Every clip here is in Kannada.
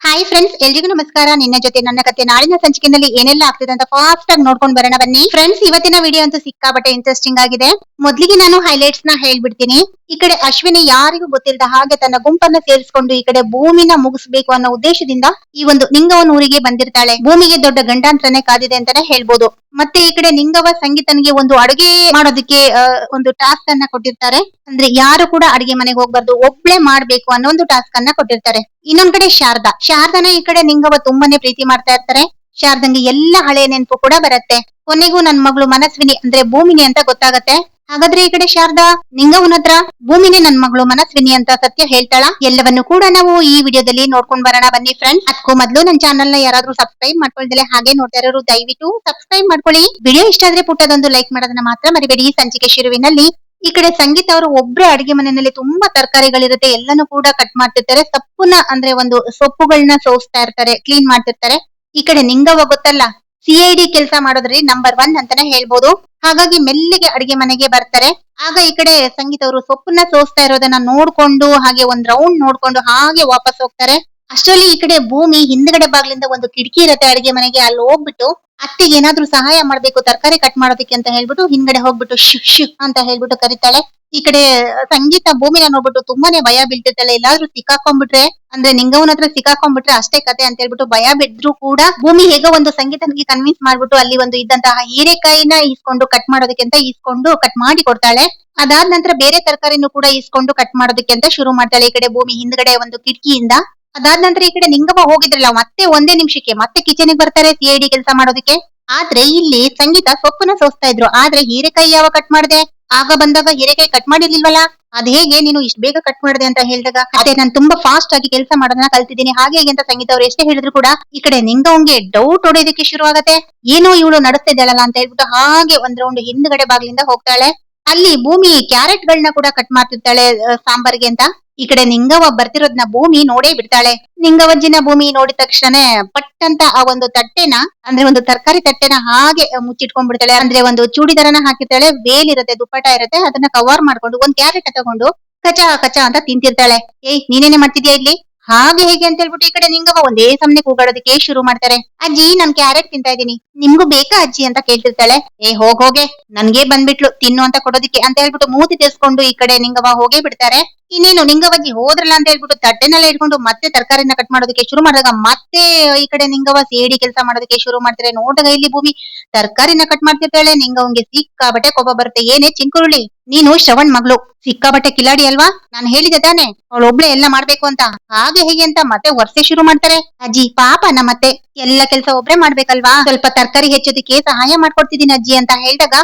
ಹಾಯ್ ಫ್ರೆಂಡ್ಸ್, ಎಲ್ರಿಗೂ ನಮಸ್ಕಾರ. ನಿನ್ನ ಜೊತೆ ನನ್ನ ಕತೆ ನಾಳಿನ ಸಂಚಿಕೆಯಲ್ಲಿ ಏನೆಲ್ಲ ಆಗ್ತಿದೆ ಅಂತ ಫಾಸ್ಟ್ ಆಗಿ ನೋಡ್ಕೊಂಡು ಬರೋಣ ಬನ್ನಿ ಫ್ರೆಂಡ್ಸ್. ಇವತ್ತಿನ ವಿಡಿಯೋ ಅಂತೂ ಸಿಕ್ಕಾಪಟ್ಟೆ ಇಂಟ್ರೆಸ್ಟಿಂಗ್ ಆಗಿದೆ. ಮೊದ್ಲಿಗೆ ನಾನು ಹೈಲೈಟ್ಸ್ ನ ಹೇಳ್ಬಿಡ್ತೀನಿ. ಈ ಕಡೆ ಅಶ್ವಿನಿ ಯಾರಿಗೂ ಗೊತ್ತಿಲ್ಲದ ಹಾಗೆ ತನ್ನ ಗುಂಪನ್ನ ಸೇರಿಸಿಕೊಂಡು ಈ ಕಡೆ ಭೂಮಿನ ಮುಗಿಸ್ಬೇಕು ಅನ್ನೋ ಉದ್ದೇಶದಿಂದ ಈ ಒಂದು ನಿಂಗವನ ಊರಿಗೆ ಬಂದಿರ್ತಾಳೆ. ಭೂಮಿಗೆ ದೊಡ್ಡ ಗಂಡಾಂತರನೇ ಕಾದಿದೆ ಅಂತಾನೆ ಹೇಳ್ಬೋದು. ಮತ್ತೆ ಈ ಕಡೆ ನಿಂಗವ ಸಂಗೀತನಿಗೆ ಒಂದು ಅಡುಗೆ ಮಾಡೋದಕ್ಕೆ ಒಂದು ಟಾಸ್ಕ್ ಅನ್ನ ಕೊಟ್ಟಿರ್ತಾರೆ. ಅಂದ್ರೆ ಯಾರು ಕೂಡ ಅಡಿಗೆ ಮನೆಗೆ ಹೋಗ್ಬಾರ್ದು, ಒಬ್ಳೆ ಮಾಡ್ಬೇಕು ಅನ್ನೋ ಒಂದು ಟಾಸ್ಕ್ ಅನ್ನ ಕೊಟ್ಟಿರ್ತಾರೆ. ಇನ್ನೊಂದ್ ಕಡೆ ಶಾರದಾನ ಈ ಕಡೆ ನಿಂಗವ ತುಂಬಾನೇ ಪ್ರೀತಿ ಮಾಡ್ತಾ ಇರ್ತಾರೆ. ಶಾರದಂಗೆ ಎಲ್ಲ ಹಳೆ ನೆನಪು ಕೂಡ ಬರುತ್ತೆ. ಕೊನೆಗೂ ನನ್ ಮಗಳು ಮನಸ್ವಿನಿ ಅಂದ್ರೆ ಭೂಮಿನಿ ಅಂತ ಗೊತ್ತಾಗತ್ತೆ. ಹಾಗಾದ್ರೆ ಈ ಕಡೆ ಶಾರದಾ ನಿಂಗವನ ಹತ್ರ ಭೂಮಿನೇ ನನ್ ಮಗಳು ಮನಸ್ವಿನಿ ಅಂತ ಸತ್ಯ ಹೇಳ್ತಾಳ. ಎಲ್ಲವನ್ನು ಕೂಡ ನಾವು ಈ ವಿಡಿಯೋದಲ್ಲಿ ನೋಡ್ಕೊಂಡ್ ಬರೋಣ ಬನ್ನಿ ಫ್ರೆಂಡ್ಸ್. ಅದಕ್ಕೂ ಮೊದಲು ನನ್ನ ಚಾನಲ್ ನ ಯಾರಾದ್ರೂ ಸಬ್ಸ್ಕ್ರೈಬ್ ಮಾಡ್ಕೊಳ್ದಲೆ ಹಾಗೆ ನೋಡ್ತಾ ಇರೋರು ದಯವಿಟ್ಟು ಸಬ್ಸ್ಕ್ರೈಬ್ ಮಾಡ್ಕೊಳ್ಳಿ. ವಿಡಿಯೋ ಇಷ್ಟ ಆದ್ರೆ ಪುಟ್ಟದೊಂದು ಲೈಕ್ ಮಾಡೋದನ್ನ ಮಾತ್ರ ಮರಿಬೇಡಿ. ಸಂಚಿಕೆ ಶುರುವಿನಲ್ಲಿ ಈ ಕಡೆ ಸಂಗೀತ ಅವರು ಒಬ್ರೇ ಅಡಿಗೆ ಮನೆಯಲ್ಲಿ ತುಂಬಾ ತರಕಾರಿಗಳಿರುತ್ತೆ, ಎಲ್ಲಾನು ಕೂಡ ಕಟ್ ಮಾಡ್ತಿರ್ತಾರೆ. ಅಂದ್ರೆ ಒಂದು ಸೊಪ್ಪುಗಳನ್ನ ಸೋಸ್ತಾ ಇರ್ತಾರೆ, ಕ್ಲೀನ್ ಮಾಡ್ತಿರ್ತಾರೆ. ಈ ಕಡೆ ನಿಂಗವ್ವ ಗೊತ್ತಲ್ಲ, CID ಕೆಲಸ ಮಾಡೋದ್ರಲ್ಲಿ ನಂಬರ್ 1 ಅಂತಾನೆ ಹೇಳ್ಬೋದು. ಹಾಗಾಗಿ ಮೆಲ್ಲಿಗೆ ಅಡಿಗೆ ಮನೆಗೆ ಬರ್ತಾರೆ. ಆಗ ಈ ಕಡೆ ಸಂಗೀತ ಅವರು ಸೊಪ್ಪನ್ನ ಸೋಸ್ತಾ ಇರೋದನ್ನ ನೋಡ್ಕೊಂಡು ಹಾಗೆ ಒಂದ್ ರೌಂಡ್ ನೋಡ್ಕೊಂಡು ಹಾಗೆ ವಾಪಸ್ ಹೋಗ್ತಾರೆ. ಅಷ್ಟರಲ್ಲಿ ಈ ಕಡೆ ಭೂಮಿ ಹಿಂದ್ಗಡೆ ಬಾಗ್ಲಿಂದ ಒಂದು ಕಿಟಕಿ ಇರುತ್ತೆ ಅಡಿಗೆ ಮನೆಗೆ, ಅಲ್ಲಿ ಹೋಗ್ಬಿಟ್ಟು ಅತ್ತಿಗೆ ಏನಾದ್ರೂ ಸಹಾಯ ಮಾಡ್ಬೇಕು ತರಕಾರಿ ಕಟ್ ಮಾಡೋದಕ್ಕೆ ಅಂತ ಹೇಳ್ಬಿಟ್ಟು ಹಿಂದ್ಗಡೆ ಹೋಗ್ಬಿಟ್ಟು ಶು ಶು ಅಂತ ಹೇಳ್ಬಿಟ್ಟು ಕರಿತಾಳೆ. ಈ ಕಡೆ ಸಂಗೀತ ಭೂಮಿನ ನೋಡ್ಬಿಟ್ಟು ತುಂಬಾನೇ ಭಯ ಬೀಳ್ತಿರ್ತಾಳೆ. ಎಲ್ಲಾದ್ರೂ ಸಿಕ್ಕಾಕೊಂಡ್ಬಿಟ್ರೆ, ಅಂದ್ರೆ ನಿಂಗವನ ಹತ್ರ ಸಿಕ್ಕಾಕೊಂಡ್ಬಿಟ್ರೆ ಅಷ್ಟೇ ಕತೆ ಅಂತ ಹೇಳ್ಬಿಟ್ಟು ಭಯ ಬಿದ್ರು ಕೂಡ ಭೂಮಿ ಹೇಗೋ ಒಂದು ಸಂಗೀತನಿಗೆ ಕನ್ವಿನ್ಸ್ ಮಾಡ್ಬಿಟ್ಟು ಅಲ್ಲಿ ಒಂದು ಇದ್ದಂತಹ ಹೀರೆಕಾಯಿನ ಇಸ್ಕೊಂಡು ಕಟ್ ಮಾಡೋದಕ್ಕೆ ಅಂತ ಇಸ್ಕೊಂಡು ಕಟ್ ಮಾಡಿ ಕೊಡ್ತಾಳೆ. ಅದಾದ ನಂತರ ಬೇರೆ ತರಕಾರಿನೂ ಕೂಡ ಇಸ್ಕೊಂಡು ಕಟ್ ಮಾಡೋದಕ್ಕೆ ಅಂತ ಶುರು ಮಾಡ್ತಾಳೆ ಈ ಕಡೆ ಭೂಮಿ ಹಿಂದ್ಗಡೆ ಒಂದು ಕಿಟಕಿಯಿಂದ. ಅದಾದ ನಂತರ ಈ ಕಡೆ ನಿಂಗವ್ವ ಹೋಗಿದ್ರಲ್ಲ, ಮತ್ತೆ ಒಂದೇ ನಿಮಿಷಕ್ಕೆ ಮತ್ತೆ ಕಿಚನ್ ಬರ್ತಾರೆ CID ಕೆಲಸ ಮಾಡೋದಕ್ಕೆ. ಆದ್ರೆ ಇಲ್ಲಿ ಸಂಗೀತ ಸೊಪ್ಪನ್ನ ಸೋಸ್ತಾ ಇದ್ರು, ಆದ್ರೆ ಹೀರೆಕಾಯಿ ಯಾವ ಕಟ್ ಮಾಡಿದೆ? ಆಗ ಬಂದಾಗ ಹೀರೆಕಾಯಿ ಕಟ್ ಮಾಡಿರ್ಲಿಲ್ವಲ್ಲ, ಅದ್ ಹೇಗೆ ನೀನು ಇಷ್ಟು ಬೇಗ ಕಟ್ ಮಾಡಿದೆ ಅಂತ ಹೇಳಿದಾಗ, ಅದೇ ನಾನು ತುಂಬಾ ಫಾಸ್ಟ್ ಆಗಿ ಕೆಲಸ ಮಾಡೋದನ್ನ ಕಲ್ತಿದ್ದೀನಿ ಹಾಗೆ ಅಂತ ಸಂಗೀತ ಅವ್ರು ಎಷ್ಟೇ ಹೇಳಿದ್ರು ಕೂಡ ಈ ಕಡೆ ನಿಂಗವ್ಗೆ ಡೌಟ್ ಹೊಡೆಯೋದಕ್ಕೆ ಶುರು ಆಗತ್ತೆ. ಏನೋ ಇವಳು ನಡೆಸ್ತಿದ್ದಾಳಲ್ಲ ಅಂತ ಹೇಳ್ಬಿಟ್ಟು ಹಾಗೆ ಒಂದ್ ರೌಂಡ್ ಹಿಂದ್ಗಡೆ ಬಾಗ್ಲಿಂದ ಹೋಗ್ತಾಳೆ. ಅಲ್ಲಿ ಭೂಮಿ ಕ್ಯಾರೆಟ್ ಗಳನ್ನ ಕೂಡ ಕಟ್ ಮಾಡ್ತಿರ್ತಾಳೆ ಸಾಂಬಾರ್ಗೆ ಅಂತ. ಈ ಕಡೆ ನಿಂಗವ್ವ ಬರ್ತಿರೋದ್ನ ಭೂಮಿ ನೋಡೇ ಬಿಡ್ತಾಳೆ. ನಿಂಗವಜ್ಜಿನ ಭೂಮಿ ನೋಡಿದ ತಕ್ಷಣ ಪಟ್ ಅಂತ ಆ ಒಂದು ತಟ್ಟೆನ, ಅಂದ್ರೆ ಒಂದು ತರಕಾರಿ ತಟ್ಟೆನ ಹಾಗೆ ಮುಚ್ಚಿಟ್ಕೊಂಡ್ಬಿಡ್ತಾಳೆ. ಅಂದ್ರೆ ಒಂದು ಚೂಡಿದಾರನ ಹಾಕಿರ್ತಾಳೆ, ವೇಲ್ ಇರುತ್ತೆ, ದುಪ್ಪಟ ಇರುತ್ತೆ, ಅದನ್ನ ಕವರ್ ಮಾಡ್ಕೊಂಡು ಒಂದ್ ಕ್ಯಾರೆಟ್ ತಗೊಂಡು ಕಚ ಕಚ ಅಂತ ತಿಂತಿರ್ತಾಳೆ. ಏಯ್ ನೀನೇನೆ ಮಾಡ್ತಿದ್ಯಾ ಇಲ್ಲಿ? ಹಾಗೆ ಹೇಗೆ ಅಂತ ಹೇಳ್ಬಿಟ್ಟು ಈ ಕಡೆ ನಿಂಗವ್ವ ಒಂದೇ ಸಮನೆ ಕೂಗಾಡೋದಕ್ಕೆ ಶುರು ಮಾಡ್ತಾರೆ. ಅಜ್ಜಿ ನಾನ್ ಕ್ಯಾರೆಟ್ ತಿಂತಾ ಇದೀನಿ, ನಿಮ್ಗೂ ಬೇಕಾ ಅಜ್ಜಿ ಅಂತ ಕೇಳ್ತಿರ್ತಾಳೆ. ಏ ಹೋಗೆ ನನ್ಗೆ ಬಂದ್ಬಿಟ್ಲು ತಿನ್ನು ಅಂತ ಕೊಡೋದಿಕ್ಕೆ ಅಂತ ಹೇಳ್ಬಿಟ್ಟು ಮೂತಿ ತಿರ್ಸ್ಕೊಂಡು ಈ ಕಡೆ ನಿಂಗವ್ವ ಹೋಗೇ ಬಿಡ್ತಾರೆ. ಇನ್ನೇನು ನಿಂಗವ್ವಜ್ಜಿ ಹೋದ್ರಲ್ಲ ಅಂತ ಹೇಳ್ಬಿಟ್ಟು ತಟ್ಟೆನೆಲ್ಲ ಇಟ್ಕೊಂಡು ಮತ್ತೆ ತರಕಾರಿನ ಕಟ್ ಮಾಡೋದಕ್ಕೆ ಶುರು ಮಾಡಿದಾಗ ಮತ್ತೆ ಈ ಕಡೆ ನಿಂಗವ್ವ CID ಕೆಲಸ ಮಾಡೋದಕ್ಕೆ ಶುರು ಮಾಡ್ತಾರೆ. ನೋಡಿದಾಗ ಇಲ್ಲಿ ಭೂಮಿ ತರಕಾರಿನ ಕಟ್ ಮಾಡ್ತಿರ್ತಾಳೆ. ನಿಂಗವ್ಗೆ ಸಿಕ್ಕಾಬಟ್ಟೆ ಕೋಪ ಬರುತ್ತೆ. ಏನೇ ಚಿಂಕುರುಳಿ, ನೀನು ಶ್ರವಣ್ ಮಗಳು, ಸಿಕ್ಕಾಬಟ್ಟೆ ಕಿಲಾಡಿ ಅಲ್ವಾ? ನಾನು ಹೇಳಿದೆ ತಾನೆ ಅವಳು ಒಬ್ಳೆ ಎಲ್ಲ ಮಾಡ್ಬೇಕು ಅಂತ, ಹಾಗೆ ಹೇಗೆ ಅಂತ ಮತ್ತೆ ವರ್ಷೆ ಶುರು ಮಾಡ್ತಾರೆ. ಅಜ್ಜಿ ಪಾಪ ಮತ್ತೆ ಎಲ್ಲ ಕೆಲಸ ಒಬ್ಳೆ ಮಾಡ್ಬೇಕಲ್ವಾ, ಸ್ವಲ್ಪ ತರಕಾರಿ ಹೆಚ್ಚೋದಕ್ಕೆ ಸಹಾಯ ಮಾಡ್ಕೊಡ್ತಿದ್ದೀನಿ ಅಜ್ಜಿ ಅಂತ ಹೇಳಿದಾಗ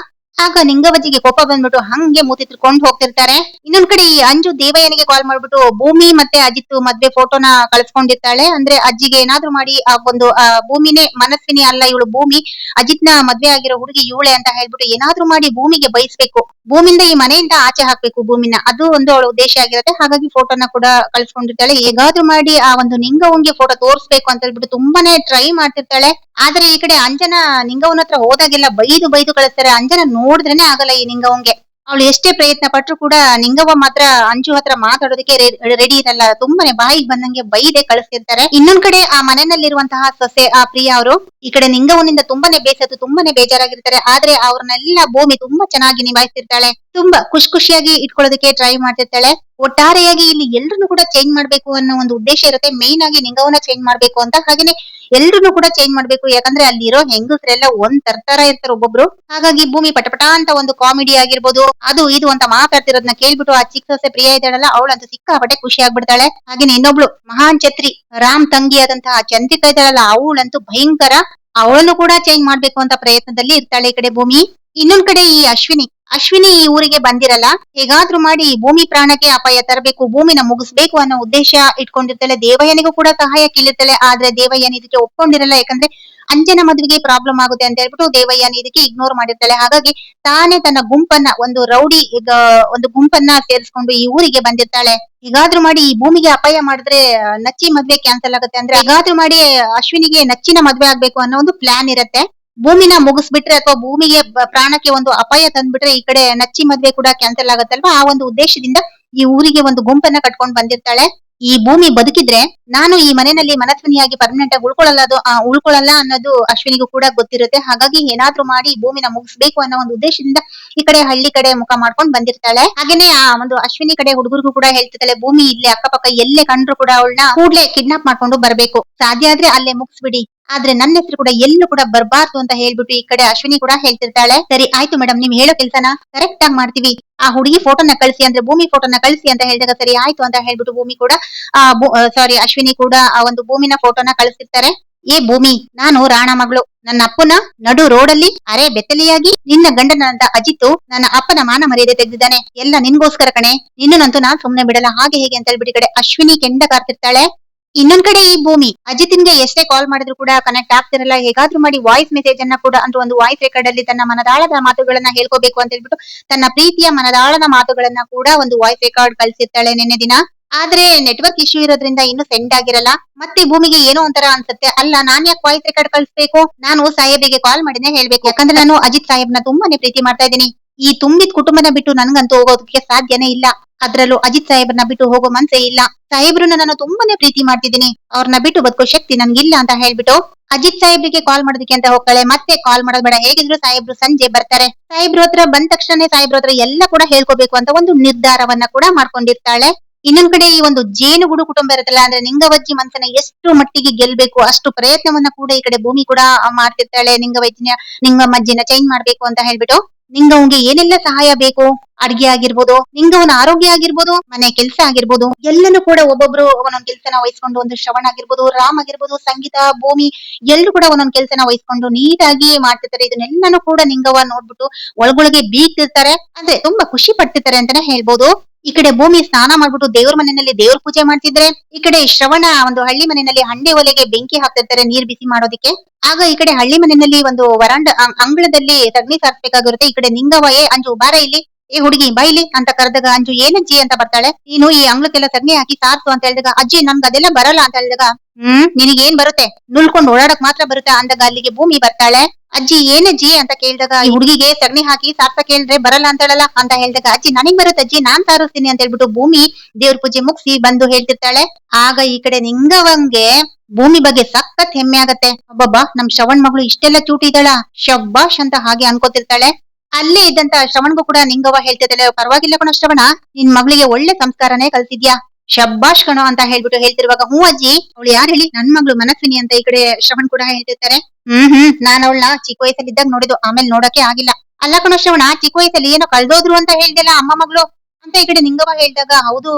ಆಗ ನಿಂಗವಜ್ಜಿಗೆ ಕೋಪ ಬಂದ್ಬಿಟ್ಟು ಹಂಗೆ ಮೂತಿ ತಿರ್ಕೊಂಡು ಹೋಗ್ತಿರ್ತಾರೆ. ಇನ್ನೊಂದ್ ಕಡೆ ಈ ಅಂಜು ದೇವಯ್ಯನಿಗೆ ಕಾಲ್ ಮಾಡ್ಬಿಟ್ಟು ಭೂಮಿ ಮತ್ತೆ ಅಜಿತ್ ಮದ್ವೆ ಫೋಟೋನ ಕಳ್ಸ್ಕೊಂಡಿರ್ತಾಳೆ. ಅಂದ್ರೆ ಅಜ್ಜಿಗೆ ಏನಾದ್ರು ಮಾಡಿ ಆ ಒಂದು ಭೂಮಿನೇ ಮನಸ್ವಿನಿ ಅಲ್ಲ ಇವಳು ಭೂಮಿ, ಅಜಿತ್ ನ ಮದ್ವೆ ಆಗಿರೋ ಹುಡುಗಿ ಇವಳೆ ಅಂತ ಹೇಳ್ಬಿಟ್ಟು ಏನಾದ್ರು ಮಾಡಿ ಭೂಮಿಗೆ ಬಯಸ್ಬೇಕು, ಭೂಮಿಯಿಂದ ಈ ಮನೆಯಿಂದ ಆಚೆ ಹಾಕ್ಬೇಕು ಭೂಮಿನ, ಅದು ಒಂದು ಅವಳ ಉದ್ದೇಶ ಆಗಿರುತ್ತೆ. ಹಾಗಾಗಿ ಫೋಟೋನ ಕೂಡ ಕಳ್ಸ್ಕೊಂಡಿರ್ತಾಳೆ. ಹೇಗಾದ್ರೂ ಮಾಡಿ ಆ ಒಂದು ನಿಂಗವ್ಗೆ ಫೋಟೋ ತೋರ್ಸ್ಬೇಕು ಅಂತ ಹೇಳ್ಬಿಟ್ಟು ತುಂಬಾನೇ ಟ್ರೈ ಮಾಡ್ತಿರ್ತಾಳೆ. ಆದ್ರೆ ಈ ಕಡೆ ಅಂಜನ ನಿಂಗವನ ಹತ್ರ ಹೋದಾಗೆಲ್ಲ ಬೈದು ಬೈದು ಕಳಿಸ್ತಾರೆ. ಅಂಜನ ನೋಡಿದ್ರೇನೆ ಆಗಲ್ಲ ಈ ನಿಂಗವ್ಗೆ. ಅವಳು ಎಷ್ಟೇ ಪ್ರಯತ್ನ ಪಟ್ರು ಕೂಡ ನಿಂಗವ್ವ ಮಾತ್ರ ಅಂಜು ಹತ್ರ ಮಾತಾಡೋದಕ್ಕೆ ರೆಡಿ ಇರಲ್ಲ. ತುಂಬಾನೇ ಬಾಯಿಗೆ ಬಂದಂಗೆ ಬೈದೆ ಕಳಿಸ್ತಿರ್ತಾರೆ. ಇನ್ನೊಂದ್ ಕಡೆ ಆ ಮನೆಯಲ್ಲಿರುವಂತಹ ಸೊಸೆ ಆ ಪ್ರಿಯಾ ಅವರು ಈ ಕಡೆ ನಿಂಗವನಿಂದ ತುಂಬಾನೇ ಬೇಸತ್ತು ತುಂಬಾನೇ ಬೇಜಾರಾಗಿರ್ತಾರೆ. ಆದ್ರೆ ಅವ್ರನ್ನೆಲ್ಲ ಭೂಮಿ ತುಂಬಾ ಚೆನ್ನಾಗಿ ನಿಭಾಯಿಸ್ತಿರ್ತಾಳೆ. ತುಂಬಾ ಖುಷಿಯಾಗಿ ಇಟ್ಕೊಳ್ಳೋದಕ್ಕೆ ಟ್ರೈ ಮಾಡ್ತಿರ್ತಾಳೆ. ಒಟ್ಟಾರೆಯಾಗಿ ಇಲ್ಲಿ ಎಲ್ರನ್ನೂ ಕೂಡ ಚೇಂಜ್ ಮಾಡ್ಬೇಕು ಅನ್ನೋ ಒಂದು ಉದ್ದೇಶ ಇರುತ್ತೆ. ಮೇನ್ ಆಗಿ ನಿಂಗವನ ಚೇಂಜ್ ಮಾಡ್ಬೇಕು ಅಂತ, ಹಾಗೇನೆ ಎಲ್ರನ್ನೂ ಕೂಡ ಚೇಂಜ್ ಮಾಡ್ಬೇಕು. ಯಾಕಂದ್ರೆ ಅಲ್ಲಿರೋ ಹೆಂಗಸರೆಲ್ಲ ಒಂದ್ ತರ ಇರ್ತಾರೆ ಒಬ್ಬೊಬ್ರು. ಹಾಗಾಗಿ ಭೂಮಿ ಪಟಪಟ ಅಂತ ಒಂದು ಕಾಮಿಡಿ ಆಗಿರ್ಬೋದು, ಅದು ಇದು ಅಂತ ಮಾತಾಡ್ತಿರೋದನ್ನ ಕೇಳ್ಬಿಟ್ಟು ಆ ಚಿಕ್ಕ ಸೊಸೆ ಪ್ರಿಯಾ ಇದ್ದಾಳಲ್ಲ, ಅವಳಂತೂ ಸಿಕ್ಕಾಪಟ್ಟೆ ಖುಷಿ ಆಗ್ಬಿಡ್ತಾಳೆ. ಹಾಗೇನೆ ಇನ್ನೊಬ್ಳು ಮಹಾನ್ ಛತ್ರಿ ರಾಮ್ ತಂಗಿ ಆದಂತಹ ಚಂದ್ರಿಕಾ ಇದ್ದಾಳಲ್ಲ, ಅವಳಂತೂ ಭಯಂಕರ, ಅವಳನ್ನು ಕೂಡ ಚೇಂಜ್ ಮಾಡ್ಬೇಕು ಅಂತ ಪ್ರಯತ್ನದಲ್ಲಿ ಇರ್ತಾಳೆ ಈ ಕಡೆ ಭೂಮಿ. ಇನ್ನೊಂದ್ ಕಡೆ ಈ ಅಶ್ವಿನಿ ಈ ಊರಿಗೆ ಬಂದಿರಲ್ಲ, ಹೇಗಾದ್ರೂ ಮಾಡಿ ಭೂಮಿ ಪ್ರಾಣಕ್ಕೆ ಅಪಾಯ ತರಬೇಕು, ಭೂಮಿನ ಮುಗಿಸ್ಬೇಕು ಅನ್ನೋ ಉದ್ದೇಶ ಇಟ್ಕೊಂಡಿರ್ತಾಳೆ. ದೇವಯ್ಯನಿಗೂ ಕೂಡ ಸಹಾಯ ಕೇಳಿರ್ತಾಳೆ. ಆದ್ರೆ ದೇವಯ್ಯನ ಇದಕ್ಕೆ ಒಪ್ಕೊಂಡಿರಲ್ಲ. ಯಾಕಂದ್ರೆ ಅಂಜನ ಮದುವೆಗೆ ಪ್ರಾಬ್ಲಮ್ ಆಗುತ್ತೆ ಅಂತ ಹೇಳ್ಬಿಟ್ಟು ದೇವಯ್ಯನ ಇದಕ್ಕೆ ಇಗ್ನೋರ್ ಮಾಡಿರ್ತಾಳೆ. ಹಾಗಾಗಿ ತಾನೇ ತನ್ನ ಗುಂಪನ್ನ ಒಂದು ರೌಡಿ ಒಂದು ಗುಂಪನ್ನ ಸೇರಿಸ್ಕೊಂಡು ಈ ಊರಿಗೆ ಬಂದಿರ್ತಾಳೆ. ಹೇಗಾದ್ರೂ ಮಾಡಿ ಈ ಭೂಮಿಗೆ ಅಪಾಯ ಮಾಡಿದ್ರೆ ನಚ್ಚಿ ಮದ್ವೆ ಕ್ಯಾನ್ಸಲ್ ಆಗುತ್ತೆ. ಅಂದ್ರೆ ಹೇಗಾದ್ರೂ ಮಾಡಿ ಅಶ್ವಿನಿಗೆ ನಚ್ಚಿನ ಮದ್ವೆ ಆಗ್ಬೇಕು ಅನ್ನೋ ಒಂದು ಪ್ಲಾನ್ ಇರುತ್ತೆ. ಭೂಮಿನ ಮುಗಿಸ್ಬಿಟ್ರೆ ಅಥವಾ ಭೂಮಿಗೆ ಪ್ರಾಣಕ್ಕೆ ಒಂದು ಅಪಾಯ ತಂದ್ಬಿಟ್ರೆ ಈ ಕಡೆ ನಚ್ಚಿ ಮದ್ವೆ ಕೂಡ ಕ್ಯಾನ್ಸಲ್ ಆಗತ್ತಲ್ವಾ, ಆ ಒಂದು ಉದ್ದೇಶದಿಂದ ಈ ಊರಿಗೆ ಒಂದು ಗುಂಪನ್ನ ಕಟ್ಕೊಂಡ್ ಬಂದಿರ್ತಾಳೆ. ಈ ಭೂಮಿ ಬದುಕಿದ್ರೆ ನಾನು ಈ ಮನೆಯಲ್ಲಿ ಮನಸ್ವಿನಿಯಾಗಿ ಪರ್ಮನೆಂಟ್ ಆಗಿ ಉಳ್ಕೊಳ್ಳಲ್ಲ ಅನ್ನೋದು ಅಶ್ವಿನಿಗೂ ಕೂಡ ಗೊತ್ತಿರುತ್ತೆ. ಹಾಗಾಗಿ ಏನಾದ್ರೂ ಮಾಡಿ ಈ ಭೂಮಿನ ಮುಗಿಸ್ಬೇಕು ಅನ್ನೋ ಒಂದು ಉದ್ದೇಶದಿಂದ ಈ ಕಡೆ ಹಳ್ಳಿ ಕಡೆ ಮುಖ ಮಾಡ್ಕೊಂಡು ಬಂದಿರ್ತಾಳೆ. ಹಾಗೇನೆ ಆ ಒಂದು ಅಶ್ವಿನಿ ಕಡೆ ಹುಡುಗರಿಗೂ ಕೂಡ ಹೇಳ್ತಿರ್ತಾಳೆ, ಭೂಮಿ ಇಲ್ಲೇ ಅಕ್ಕಪಕ್ಕ ಎಲ್ಲೇ ಕಂಡ್ರು ಕೂಡ ಅವಳನ್ನ ಕೂಡ್ಲೆ ಕಿಡ್ನಾಪ್ ಮಾಡ್ಕೊಂಡು ಬರ್ಬೇಕು, ಸಾಧ್ಯ ಆದ್ರೆ ಅಲ್ಲೇ ಮುಗಿಸ್ಬಿಡಿ, ಆದ್ರೆ ನನ್ನ ಹೆಸರು ಕೂಡ ಎಲ್ಲೂ ಕೂಡ ಬರ್ಬಾರ್ದು ಅಂತ ಹೇಳ್ಬಿಟ್ಟು ಈ ಕಡೆ ಅಶ್ವಿನಿ ಕೂಡ ಹೇಳ್ತಿರ್ತಾಳೆ. ಸರಿ ಆಯ್ತು ಮೇಡಮ್, ನೀವ್ ಹೇಳೋ ಕೆಲ್ಸನ ಕರೆಕ್ಟ್ ಆಗಿ ಮಾಡ್ತೀವಿ, ಆ ಹುಡುಗಿ ಫೋಟೋನ ಕಳಿಸಿ ಅಂದ್ರೆ ಭೂಮಿ ಫೋಟೋನ ಕಳಿಸಿ ಅಂತ ಹೇಳಿದಾಗ ಸರಿ ಆಯ್ತು ಅಂತ ಹೇಳ್ಬಿಟ್ಟು ಭೂಮಿ ಕೂಡ ಅಶ್ವಿನಿ ಕೂಡ ಆ ಒಂದು ಭೂಮಿನ ಫೋಟೋನ ಕಳಿಸಿರ್ತಾರೆ. ಏ ಭೂಮಿ, ನಾನು ರಾಣ ಮಗಳು, ನನ್ನ ಅಪ್ಪನ ನಡು ರೋಡಲ್ಲಿ ಅರೆ ಬೆತ್ತಲಿಯಾಗಿ ನಿನ್ನ ಗಂಡನಂತ ಅಜಿತ್ತು ನನ್ನ ಅಪ್ಪನ ಮಾನ ಮರ್ಯಾದೆ ತೆಗೆದಿದ್ದಾನೆ, ಎಲ್ಲ ನಿನ್ಗೋಸ್ಕರ ಕಣೆ, ನಿನ್ನಂತೂ ನಾನ್ ಸುಮ್ನೆ ಬಿಡಲ್ಲ, ಹಾಗೆ ಹೇಗೆ ಅಂತ ಹೇಳ್ಬಿಟ್ಟು ಈ ಕಡೆ ಅಶ್ವಿನಿ ಕೆಂಡ ಕಾರ್ತಿರ್ತಾಳೆ. ಇನ್ನೊಂದ್ ಕಡೆ ಈ ಭೂಮಿ ಅಜಿತ್ಗೆ ಎಷ್ಟೇ ಕಾಲ್ ಮಾಡಿದ್ರು ಕೂಡ ಕನೆಕ್ಟ್ ಆಗ್ತಿರಲ್ಲ. ಹೇಗಾದ್ರೂ ಮಾಡಿ ವಾಯ್ಸ್ ಮೆಸೇಜ್ ಅನ್ನ ಕೂಡ ಅಂದ್ರೆ ಒಂದು ವಾಯ್ಸ್ ರೆಕಾರ್ಡ್ ಅಲ್ಲಿ ತನ್ನ ಮನದಾಳದ ಮಾತುಗಳನ್ನ ಹೇಳ್ಕೋಬೇಕು ಅಂತ ಹೇಳ್ಬಿಟ್ಟು ತನ್ನ ಪ್ರೀತಿಯ ಮನದಾಳದ ಮಾತುಗಳನ್ನ ಕೂಡ ಒಂದು ವಾಯ್ಸ್ ರೆಕಾರ್ಡ್ ಕಳ್ಸಿರ್ತಾಳೆ ನಿನ್ನೆ ದಿನ. ಆದ್ರೆ ನೆಟ್ವರ್ಕ್ ಇಶ್ಯೂ ಇರೋದ್ರಿಂದ ಇನ್ನು ಸೆಂಡ್ ಆಗಿರಲ್ಲ. ಮತ್ತೆ ಭೂಮಿಗೆ ಏನೋ ಒಂಥರ ಅನ್ಸುತ್ತೆ, ಅಲ್ಲ ನಾನ್ ಯಾಕೆ ವಾಯ್ಸ್ ರೆಕಾರ್ಡ್ ಕಳ್ಸ್ಬೇಕು, ನಾನು ಸಾಹೇಬ್ರಿಗೆ ಕಾಲ್ ಮಾಡಿನೇ ಹೇಳ್ಬೇಕು, ಯಾಕಂದ್ರೆ ನಾನು ಅಜಿತ್ ಸಾಹೇಬ್ನ ತುಂಬಾನೇ ಪ್ರೀತಿ ಮಾಡ್ತಾ ಇದ್ದೀನಿ, ಈ ತುಂಬಿದ ಕುಟುಂಬನ ಬಿಟ್ಟು ನನ್ಗಂತೂ ಹೋಗೋದಕ್ಕೆ ಸಾಧ್ಯನೇ ಇಲ್ಲ, ಅದ್ರಲ್ಲೂ ಅಜಿತ್ ಸಾಹೇಬ್ರನ್ನ ಬಿಟ್ಟು ಹೋಗೋ ಮನ್ಸೇ ಇಲ್ಲ, ಸಾಹೇಬ್ರನ್ನ ನಾನು ತುಂಬಾನೇ ಪ್ರೀತಿ ಮಾಡ್ತಿದ್ದೀನಿ, ಅವ್ರನ್ನ ಬಿಟ್ಟು ಬದುಕೋ ಶಕ್ತಿ ನನ್ಗಿಲ್ಲ ಅಂತ ಹೇಳ್ಬಿಟ್ಟು ಅಜಿತ್ ಸಾಹೇಬ್ರಿಗೆ ಕಾಲ್ ಮಾಡೋದಕ್ಕೆ ಅಂತ ಹೋಗ್ತಾಳೆ. ಮತ್ತೆ ಕಾಲ್ ಮಾಡೋದ್ ಬೇಡ, ಹೇಗಿದ್ರು ಸಾಹೇಬ್ರು ಸಂಜೆ ಬರ್ತಾರೆ, ಸಾಹೇಬ್ರ ಹತ್ರ ಬಂದ ತಕ್ಷಣ ಸಾಹೇಬ್ರ ಹತ್ರ ಎಲ್ಲ ಕೂಡ ಹೇಳ್ಕೋಬೇಕು ಅಂತ ಒಂದು ನಿರ್ಧಾರವನ್ನ ಕೂಡ ಮಾಡ್ಕೊಂಡಿರ್ತಾಳೆ. ಇನ್ನೊಂದ್ ಕಡೆ ಈ ಒಂದು ಜೇನುಗೂಡು ಕುಟುಂಬ ಇರುತ್ತಲ್ಲ, ಅಂದ್ರೆ ನಿಂಗವಜ್ಜಿ ಮನ್ಸನ್ನ ಎಷ್ಟು ಮಟ್ಟಿಗೆ ಗೆಲ್ಬೇಕು ಅಷ್ಟು ಪ್ರಯತ್ನವನ್ನ ಕೂಡ ಈ ಕಡೆ ಭೂಮಿ ಕೂಡ ಮಾಡ್ತಿರ್ತಾಳೆ. ನಿಂಗಮ್ಮಜ್ಜಿನ ಚೇಂಜ್ ಮಾಡ್ಬೇಕು ಅಂತ ಹೇಳ್ಬಿಟ್ಟು ನಿಂಗವ್ಗೆ ಏನೆಲ್ಲ ಸಹಾಯ ಬೇಕು, ಅಡ್ಗೆ ಆಗಿರ್ಬೋದು, ನಿಂಗವನ ಆರೋಗ್ಯ ಆಗಿರ್ಬೋದು, ಮನೆ ಕೆಲಸ ಆಗಿರ್ಬೋದು, ಎಲ್ಲನೂ ಕೂಡ ಒಬ್ಬೊಬ್ರು ಒಂದೊಂದ್ ಕೆಲ್ಸನ ವಹಿಸ್ಕೊಂಡು, ಒಂದು ಶ್ರವಣ ಆಗಿರ್ಬೋದು, ರಾಮ್ ಆಗಿರ್ಬೋದು, ಸಂಗೀತ, ಭೂಮಿ ಎಲ್ರು ಕೂಡ ಒಂದೊಂದ್ ಕೆಲ್ಸನ ವಹಿಸ್ಕೊಂಡು ನೀಟಾಗಿ ಮಾಡ್ತಿರ್ತಾರೆ. ಇದನ್ನೆಲ್ಲಾನು ಕೂಡ ನಿಂಗವ್ವ ನೋಡ್ಬಿಟ್ಟು ಒಳಗೊಳಗೆ ಬೀಗ್ತಿರ್ತಾರೆ, ಅಂದ್ರೆ ತುಂಬಾ ಖುಷಿ ಪಡ್ತಿರ್ತಾರೆ ಅಂತಾನೆ ಹೇಳ್ಬೋದು. ಈ ಕಡೆ ಭೂಮಿ ಸ್ನಾನ ಮಾಡ್ಬಿಟ್ಟು ದೇವ್ರ ಮನೆಯಲ್ಲಿ ದೇವ್ರ ಪೂಜೆ ಮಾಡ್ತಿದ್ರೆ, ಈ ಕಡೆ ಶ್ರವಣ ಒಂದು ಹಳ್ಳಿ ಮನೆಯಲ್ಲಿ ಹಂಡೆ ಒಲೆಗೆ ಬೆಂಕಿ ಹಾಕ್ತಿರ್ತಾರೆ ನೀರ್ ಬಿಸಿ ಮಾಡೋದಿಕ್ಕೆ. ಆಗ ಈ ಕಡೆ ಹಳ್ಳಿ ಮನೆಯಲ್ಲಿ ಒಂದು ಅಂಗಳದಲ್ಲಿ ಸಗಣಿ ಸಾರಿಸ್ಬೇಕಾಗಿರುತ್ತೆ. ಈ ಕಡೆ ನಿಂಗವ್ವ, ಏ ಅಂಜು ಬಾರ ಇಲ್ಲಿ, ಏ ಹುಡುಗಿ ಬೈಲಿ ಅಂತ ಕರೆದಾಗ ಅಂಜು ಏನಜ್ಜಿ ಅಂತ ಬರ್ತಾಳೆ. ನೀನು ಈ ಅಂಗ್ಳಕ್ಕೆಲ್ಲ ಸಗಣಿ ಹಾಕಿ ಸಾರ್ಸು ಅಂತ ಹೇಳಿದಾಗ, ಅಜ್ಜಿ ನನ್ಗೆ ಅದೆಲ್ಲ ಬರಲ್ಲ ಅಂತ ಹೇಳಿದಾಗ, ನಿನಗೇನ್ ಬರುತ್ತೆ, ನುಲ್ಕೊಂಡು ಓಡಾಡಕ್ ಮಾತ್ರ ಬರುತ್ತೆ ಅಂದಾಗ ಅಲ್ಲಿಗೆ ಭೂಮಿ ಬರ್ತಾಳೆ. ಅಜ್ಜಿ ಏನಜ್ಜಿ ಅಂತ ಕೇಳಿದಾಗ, ಈ ಹುಡುಗಿಗೆ ಸಗಣಿ ಹಾಕಿ ಸಾರ್ಸಕ್ ಹೇಳಿದ್ರೆ ಬರಲ್ಲ ಅಂತ ಹೇಳಲ್ಲ ಅಂತ ಹೇಳಿದಾಗ, ಅಜ್ಜಿ ನನಗ್ ಬರುತ್ತೆ ಅಜ್ಜಿ, ನಾನ್ ಸಾರಿಸ್ತೀನಿ ಅಂತ ಹೇಳ್ಬಿಟ್ಟು ಭೂಮಿ ದೇವ್ರ ಪೂಜೆ ಮುಗಿಸಿ ಬಂದು ಹೇಳ್ತಿರ್ತಾಳೆ. ಆಗ ಈ ಕಡೆ ನಿಂಗವಂಗೆ ಭೂಮಿ ಬಗ್ಗೆ ಸಖತ್ ಹೆಮ್ಮೆ ಆಗತ್ತೆ. ಒಬ್ಬೊಬ್ಬ ನಮ್ ಶ್ರವಣ್ ಮಗಳು ಇಷ್ಟೆಲ್ಲ ಚೂಟಿ ಇದ್ದಾಳ, ಶಬ್ಬಾಷ್ ಅಂತ ಹಾಗೆ ಅನ್ಕೋತಿರ್ತಾಳೆ. ಅಲ್ಲೇ ಇದ್ದಂತ ಶ್ರವಣ್ಗೂ ಕೂಡ ನಿಂಗವ್ವ ಹೇಳ್ತಿರ್ತಾಳೆ, ಪರವಾಗಿಲ್ಲ ಕಣೋ ಶ್ರವಣ, ನಿನ್ ಮಗಳಿಗೆ ಒಳ್ಳೆ ಸಂಸ್ಕಾರನೇ ಕಲ್ಸಿದ್ಯಾ, ಶಬ್ಬಾಷ್ ಕಣೋ ಅಂತ ಹೇಳ್ಬಿಟ್ಟು ಹೇಳ್ತಿರುವಾಗ, ಹೂ ಅಜ್ಜಿ, ಅವಳು ಯಾರು ಹೇಳಿ, ನನ್ ಮಗಳು ಮನಸ್ವಿನಿ ಅಂತ ಈ ಕಡೆ ಶ್ರವಣ್ ಕೂಡ ಹೇಳ್ತಿರ್ತಾರೆ. ನಾನ್ ಅವಳನ್ನ ಚಿಕ್ಕ ವಯಸ್ಸಲ್ಲಿ ಇದ್ದಾಗ ನೋಡಿದ್ದು, ಆಮೇಲೆ ನೋಡಕ್ಕೆ ಆಗಿಲ್ಲ. ಅಲ್ಲ ಕಣೋ ಶ್ರವಣ, ಚಿಕ್ಕ ವಯಸ್ಸಲ್ಲಿ ಏನೋ ಕಳ್ದೋದ್ರು ಅಂತ ಹೇಳ್ದಲ್ಲ ಅಮ್ಮ ಮಗಳು ಅಂತ ಈ ಕಡೆ ನಿಂಗವ್ವ ಹೇಳಿದಾಗ, ಹೌದು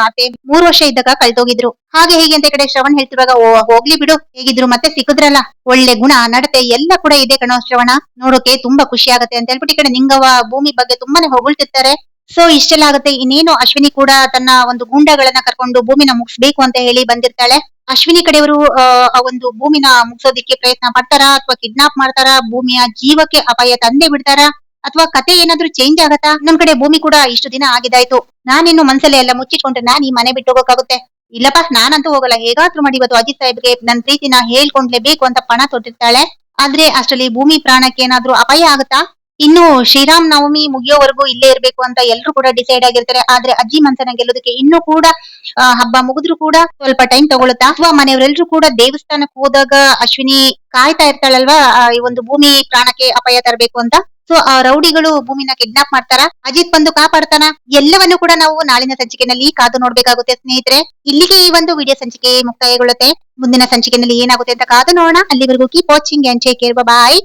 ಅತ್ತೆ, 3 ವರ್ಷ ಇದ್ದಾಗ ಕಳ್ದೋಗಿದ್ರು, ಹಾಗೆ ಹೀಗೆ ಅಂತ ಈ ಕಡೆ ಶ್ರವಣ್ ಹೇಳ್ತಿರುವಾಗ, ಹೋಗ್ಲಿ ಬಿಡು, ಹೇಗಿದ್ರು ಮತ್ತೆ ಸಿಕ್ಕುದ್ರಲ್ಲ, ಒಳ್ಳೆ ಗುಣ ನಡತೆ ಎಲ್ಲ ಕೂಡ ಇದೆ ಕಣೋ ಶ್ರವಣ, ನೋಡೋಕೆ ತುಂಬಾ ಖುಷಿ ಆಗತ್ತೆ ಅಂತ ಹೇಳ್ಬಿಟ್ಟು ಈ ಕಡೆ ನಿಂಗವ್ವ ಭೂಮಿ ಬಗ್ಗೆ ತುಂಬಾನೇ ಹೊಗಳ್ತಿರ್ತಾರೆ. ಸೊ ಇಷ್ಟೆಲ್ಲ ಆಗುತ್ತೆ. ಇನ್ನೇನು ಅಶ್ವಿನಿ ಕೂಡ ತನ್ನ ಒಂದು ಗೂಂಡಗಳನ್ನ ಕರ್ಕೊಂಡು ಭೂಮಿನ ಮುಗಿಸ್ಬೇಕು ಅಂತ ಹೇಳಿ ಬಂದಿರ್ತಾಳೆ. ಅಶ್ವಿನಿ ಕಡೆಯವರು ಆ ಒಂದು ಭೂಮಿನ ಮುಗಿಸೋದಿಕ್ಕೆ ಪ್ರಯತ್ನ ಪಡ್ತಾರಾ, ಅಥವಾ ಕಿಡ್ನಾಪ್ ಮಾಡ್ತಾರಾ, ಭೂಮಿಯ ಜೀವಕ್ಕೆ ಅಪಾಯ ತಂದೆ ಬಿಡ್ತಾರಾ, ಅಥವಾ ಕತೆ ಏನಾದ್ರೂ ಚೇಂಜ್ ಆಗತ್ತಾ? ನಮ್ ಕಡೆ ಭೂಮಿ ಕೂಡ ಇಷ್ಟು ದಿನ ಆಗಿದಾಯ್ತು, ನಾನಿನ್ನು ಮನ್ಸಲ್ಲಿ ಎಲ್ಲ ಮುಚ್ಚಿಟ್ಕೊಂಡ್ರೆ ನಾನ್ ಈ ಮನೆ ಬಿಟ್ಟು ಹೋಗೋಕ್ಕಾಗುತ್ತೆ, ಇಲ್ಲಪ್ಪ ನಾನಂತೂ ಹೋಗಲ್ಲ, ಹೇಗಾದ್ರೂ ಮಾಡಿ ಇವತ್ತು ಅಜಿತ್ ಸಾಹೇಬ್ಗೆ ನನ್ ಪ್ರೀತಿನ ಹೇಳ್ಕೊಂಡ್ಲೇಬೇಕು ಅಂತ ಪಣ ತೊಟ್ಟಿರ್ತಾಳೆ. ಆದ್ರೆ ಅಷ್ಟರಲ್ಲಿ ಭೂಮಿ ಪ್ರಾಣಕ್ಕೆ ಏನಾದ್ರೂ ಅಪಾಯ ಆಗುತ್ತಾ? ಇನ್ನು ಶ್ರೀರಾಮ್ ನವಮಿ ಮುಗಿಯೋವರೆಗೂ ಇಲ್ಲೇ ಇರ್ಬೇಕು ಅಂತ ಎಲ್ರು ಕೂಡ ಡಿಸೈಡ್ ಆಗಿರ್ತಾರೆ. ಆದ್ರೆ ಅಜ್ಜಿ ಮನ್ಸನ್ನ ಗೆಲ್ಲೋದಕ್ಕೆ ಇನ್ನೂ ಕೂಡ ಹಬ್ಬ ಮುಗಿದ್ರು ಕೂಡ ಸ್ವಲ್ಪ ಟೈಮ್ ತಗೊಳುತ್ತಾ, ಅಥವಾ ಮನೆಯವರೆಲ್ಲರೂ ಕೂಡ ದೇವಸ್ಥಾನಕ್ಕೆ ಹೋದಾಗ ಅಶ್ವಿನಿ ಕಾಯ್ತಾ ಇರ್ತಾಳಲ್ವಾ ಈ ಒಂದು ಭೂಮಿ ಪ್ರಾಣಕ್ಕೆ ಅಪಾಯ ತರಬೇಕು ಅಂತ. ಸೊ ಆ ರೌಡಿಗಳು ಭೂಮಿನ ಕಿಡ್ನಾಪ್ ಮಾಡ್ತಾರ, ಅಜಿತ್ ಬಂದು ಕಾಪಾಡ್ತಾನ, ಎಲ್ಲವನ್ನು ಕೂಡ ನಾವು ನಾಳಿನ ಸಂಚಿಕೆಯಲ್ಲಿ ಕಾದು ನೋಡ್ಬೇಕಾಗುತ್ತೆ ಸ್ನೇಹಿತರೆ. ಇಲ್ಲಿಗೆ ಈ ಒಂದು ವಿಡಿಯೋ ಸಂಚಿಕೆ ಮುಕ್ತಾಯಗೊಳ್ಳುತ್ತೆ. ಮುಂದಿನ ಸಂಚಿಕೆಯಲ್ಲಿ ಏನಾಗುತ್ತೆ ಅಂತ ಕಾದು ನೋಡೋಣ. ಅಲ್ಲಿವರೆಗೂ keep watching and take care, bye.